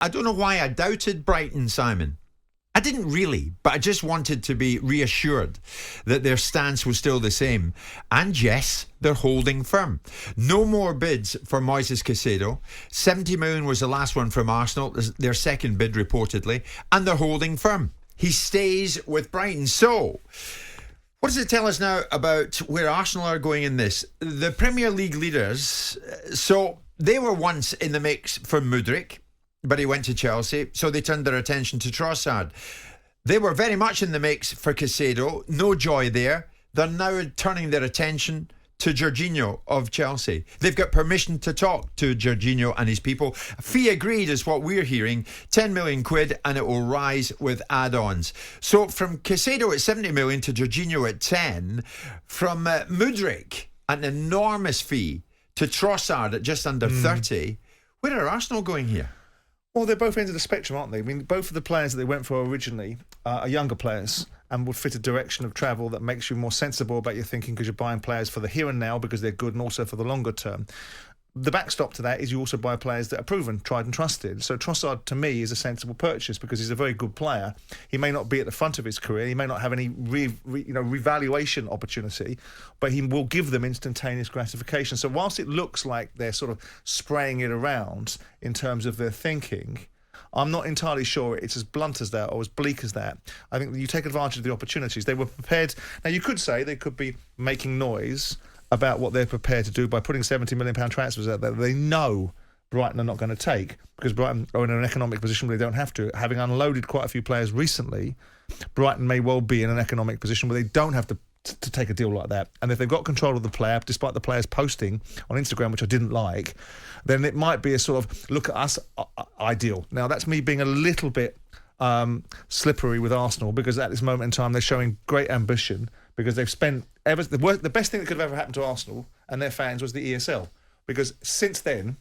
I don't know why I doubted Brighton, Simon. I didn't really, but I just wanted to be reassured that their stance was still the same. And yes, they're holding firm. No more bids for Moises Caicedo. 70 million was the last one from Arsenal, their second bid reportedly, and they're holding firm. He stays with Brighton. So, what does it tell us now about where Arsenal are going in this? The Premier League leaders, so they were once in the mix for Mudryk, but he went to Chelsea, so they turned their attention to Trossard. They were very much in the mix for Caicedo, no joy there. They're now turning their attention to Jorginho of Chelsea. They've got permission to talk to Jorginho and his people. Fee agreed is what we're hearing, 10 million quid, and it will rise with add-ons. So from Caicedo at 70 million to Jorginho at 10, from Mudryk, an enormous fee, to Trossard at just under 30, where are Arsenal going here? Well, they're both ends of the spectrum, aren't they? I mean, both of the players that they went for originally are younger players and would fit a direction of travel that makes you more sensible about your thinking because you're buying players for the here and now because they're good and also for the longer term. The backstop to that is you also buy players that are proven, tried and trusted. So Trossard, to me, is a sensible purchase because he's a very good player. He may not be at the front of his career. He may not have any revaluation opportunity, but he will give them instantaneous gratification. So whilst it looks like they're sort of spraying it around in terms of their thinking, I'm not entirely sure it's as blunt as that or as bleak as that. I think that you take advantage of the opportunities. They were prepared. Now, you could say they could be making noise about what they're prepared to do by putting £70 million transfers out there they know Brighton are not going to take because Brighton are in an economic position where they don't have to. Having unloaded quite a few players recently, Brighton may well be in an economic position where they don't have to take a deal like that. And if they've got control of the player, despite the players posting on Instagram, which I didn't like, then it might be a sort of look at us ideal. Now, that's me being a little bit slippery with Arsenal because at this moment in time they're showing great ambition because they've spent the best thing that could have ever happened to Arsenal and their fans was the ESL because since then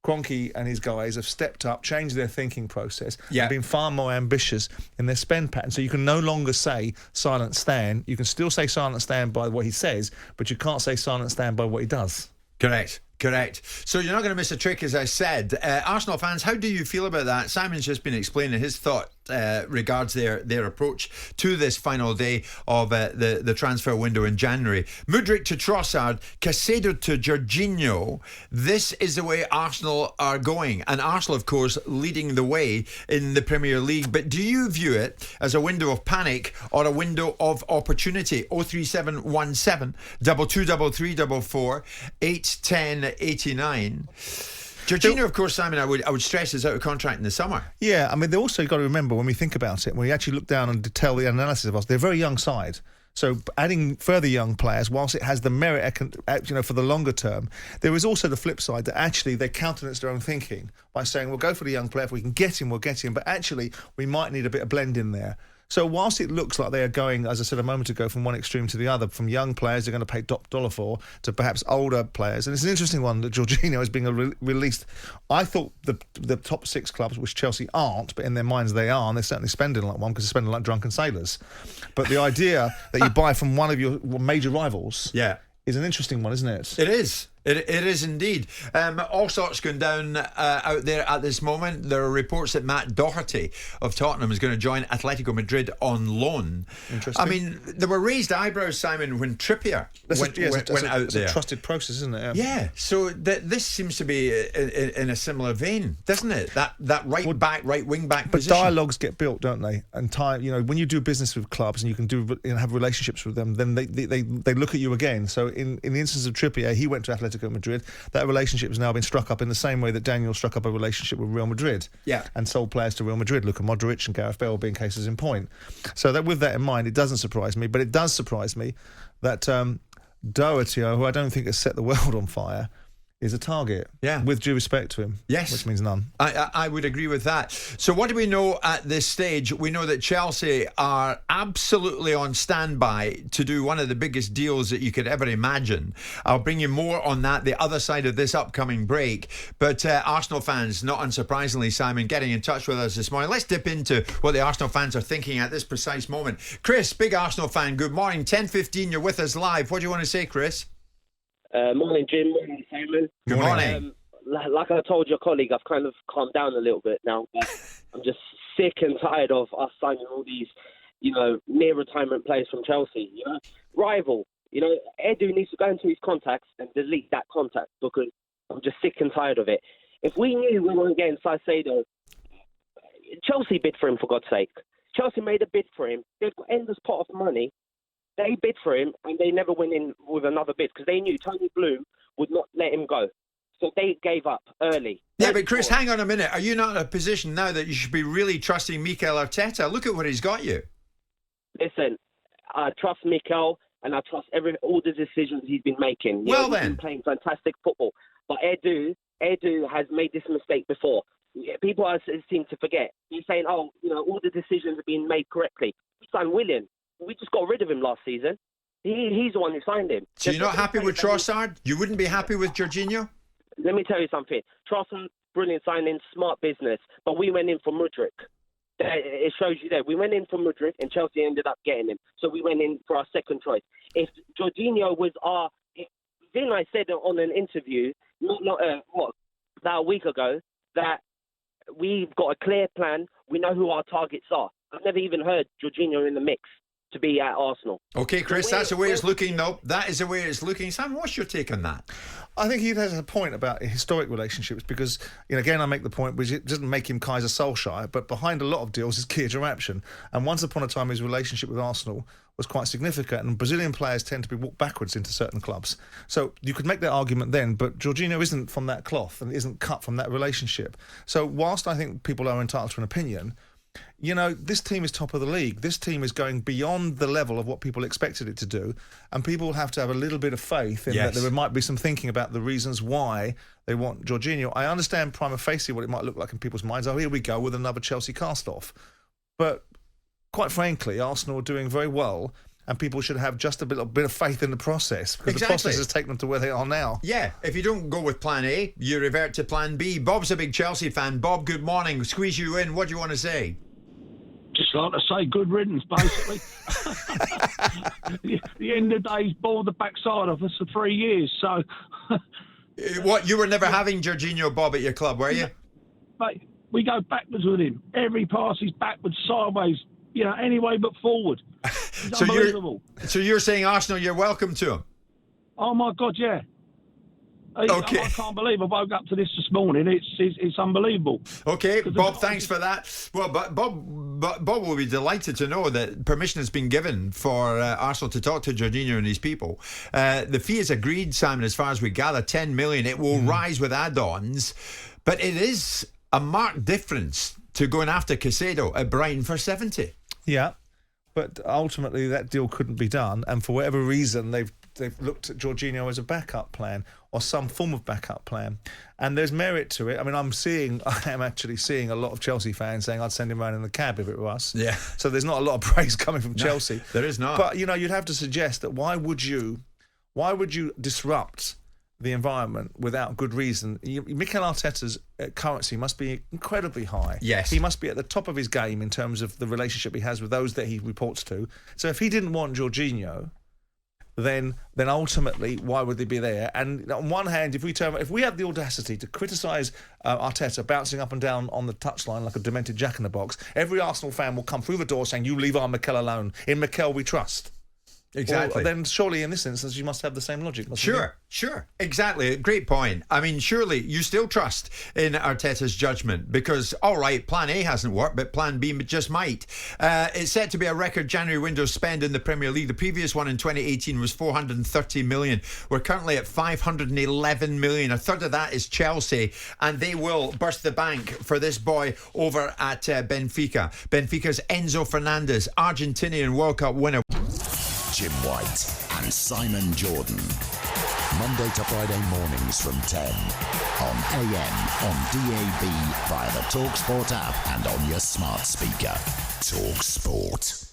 Kroenke and his guys have stepped up, changed their thinking process and been far more ambitious in their spend pattern. So you can no longer say silent Stan. You can still say silent Stan by what he says, but you can't say silent Stan by what he does. Correct. So you're not going to miss a trick, as I said. Arsenal fans, how do you feel about that? Simon's just been explaining his thought regards their approach to this final day of the transfer window in January. Mudryk to Trossard, Caicedo to Jorginho. This is the way Arsenal are going. And Arsenal, of course, leading the way in the Premier League. But do you view it as a window of panic or a window of opportunity? 03717 223344 810 89. Jorginho, of course, Simon, I would stress is out of contract in the summer. Yeah, I mean, they also got to remember when we think about it, when we actually look down and detail the analysis of us, they're a very young side. So adding further young players, whilst it has the merit, for the longer term, there is also the flip side that actually they countenance their own thinking by saying, we'll go for the young player. If we can get him, we'll get him. But actually, we might need a bit of blend in there. So whilst it looks like they are going, as I said a moment ago, from one extreme to the other, from young players they're going to pay top dollar for, to perhaps older players, and it's an interesting one that Jorginho is being released. I thought the top six clubs, which Chelsea aren't, but in their minds they are, and they're certainly spending like one because they're spending like drunken sailors. But the idea that you buy from one of your major rivals is an interesting one, isn't it? It is. It is indeed. All sorts going down out there at this moment. There are reports that Matt Doherty of Tottenham is going to join Atletico Madrid on loan. Interesting. I mean, there were raised eyebrows, Simon, when Trippier went out there. It's a trusted process, isn't it? Yeah. So this seems to be in a similar vein, doesn't it? That right wing back position. But dialogues get built, don't they? And time, when you do business with clubs and you can have relationships with them, then they look at you again. So in the instance of Trippier, he went to Atletico Madrid. That relationship has now been struck up in the same way that Daniel struck up a relationship with Real Madrid and sold players to Real Madrid. Luka Modric and Gareth Bale being cases in point. So that with that in mind, it doesn't surprise me, but it does surprise me that Doherty, who I don't think has set the world on fire, is a target. Yeah. With due respect to him. Yes. Which means none. I would agree with that. So what do we know at this stage? We know that Chelsea are absolutely on standby to do one of the biggest deals that you could ever imagine. I'll bring you more on that the other side of this upcoming break. But Arsenal fans, not unsurprisingly, Simon, getting in touch with us this morning. Let's dip into what the Arsenal fans are thinking at this precise moment. Chris, big Arsenal fan, good morning. 10:15, you're with us live. What do you want to say, Chris? Morning, Jim. Morning, Simon. Good morning. like I told your colleague, I've kind of calmed down a little bit now. But I'm just sick and tired of us signing all these, near retirement players from Chelsea. Rival. Edu needs to go into his contacts and delete that contact because I'm just sick and tired of it. If we knew we weren't getting Saicedo, Chelsea bid for him, for God's sake. Chelsea made a bid for him. They've got endless pot of money. They bid for him, and they never went in with another bid because they knew Tony Bloom would not let him go. So they gave up early. Yeah, but Chris, hang on a minute. Are you not in a position now that you should be really trusting Mikel Arteta? Look at what he's got you. Listen, I trust Mikel, and I trust all the decisions he's been making. He's been playing fantastic football. But Edu has made this mistake before. People seem to forget. He's saying, all the decisions have been made correctly. He signed Willian. We just got rid of him last season. He's the one who signed him. So you're not happy with Trossard? You wouldn't be happy with Jorginho? Let me tell you something. Trossard, brilliant signing, smart business. But we went in for Mudryk. It shows you there. We went in for Mudryk and Chelsea ended up getting him. So we went in for our second choice. If Jorginho was then I said on an interview, about a week ago, that we've got a clear plan. We know who our targets are. I've never even heard Jorginho in the mix to be at Arsenal. Okay, Chris, that's the way it's looking, though. That is the way it's looking. Sam, what's your take on that? I think he has a point about historic relationships because, again, I make the point, which it doesn't make him Kaiser Solskjaer, but behind a lot of deals is Kia Jaraption. And once upon a time, his relationship with Arsenal was quite significant, and Brazilian players tend to be walked backwards into certain clubs. So you could make that argument then, but Jorginho isn't from that cloth and isn't cut from that relationship. So whilst I think people are entitled to an opinion, this team is top of the league. This team is going beyond the level of what people expected it to do, and people have to have a little bit of faith in that there might be some thinking about the reasons why they want Jorginho. I understand prima facie what it might look like in people's minds. Oh, here we go with another Chelsea cast-off. But quite frankly, Arsenal are doing very well, and people should have just a little bit of faith in the process because the process has taken them to where they are now. Yeah, if you don't go with plan A, you revert to plan B. Bob's a big Chelsea fan. Bob, good morning. Squeeze you in. What do you want to say? Just like to say good riddance, basically. The end of the day, he's bored the backside of us for 3 years. So, what, you were never having Jorginho, Bob, at your club, were you? Mate, we go backwards with him. Every pass is backwards, sideways, any way but forward. It's unbelievable. So you're saying Arsenal, you're welcome to him? Oh my God, yeah. Okay. I can't believe I woke up to this morning. It's unbelievable. Okay, Bob, thanks for that. Well, but Bob will be delighted to know that permission has been given for Arsenal to talk to Jorginho and his people. The fee is agreed, Simon, as far as we gather, 10 million. It will rise with add-ons, but it is a marked difference to going after Caicedo at Brighton for 70. Yeah, but ultimately that deal couldn't be done, and for whatever reason they've looked at Jorginho as a backup plan or some form of backup plan, and there's merit to it. I mean, I am actually seeing a lot of Chelsea fans saying I'd send him around in the cab if it were us. Yeah. So there's not a lot of praise coming from Chelsea. There is not. But you'd have to suggest that why would you disrupt the environment without good reason? Mikel Arteta's currency must be incredibly high. Yes. He must be at the top of his game in terms of the relationship he has with those that he reports to. So if he didn't want Jorginho, then ultimately, why would they be there? And on one hand, if we had the audacity to criticise Arteta bouncing up and down on the touchline like a demented jack-in-the-box, every Arsenal fan will come through the door saying, you leave our Mikel alone. In Mikel we trust. Exactly. Well, then surely in this instance you must have the same logic. Sure. Exactly. Great point. I mean, surely you still trust in Arteta's judgment because, all right, plan A hasn't worked, but plan B just might. It's set to be a record January window spend in the Premier League. The previous one in 2018 was 430 million. We're currently at 511 million. A third of that is Chelsea, and they will burst the bank for this boy over at Benfica. Benfica's Enzo Fernandez, Argentinian World Cup winner. Jim White and Simon Jordan. Monday to Friday mornings from 10 on AM, on DAB, via the talkSPORT app and on your smart speaker. talkSPORT.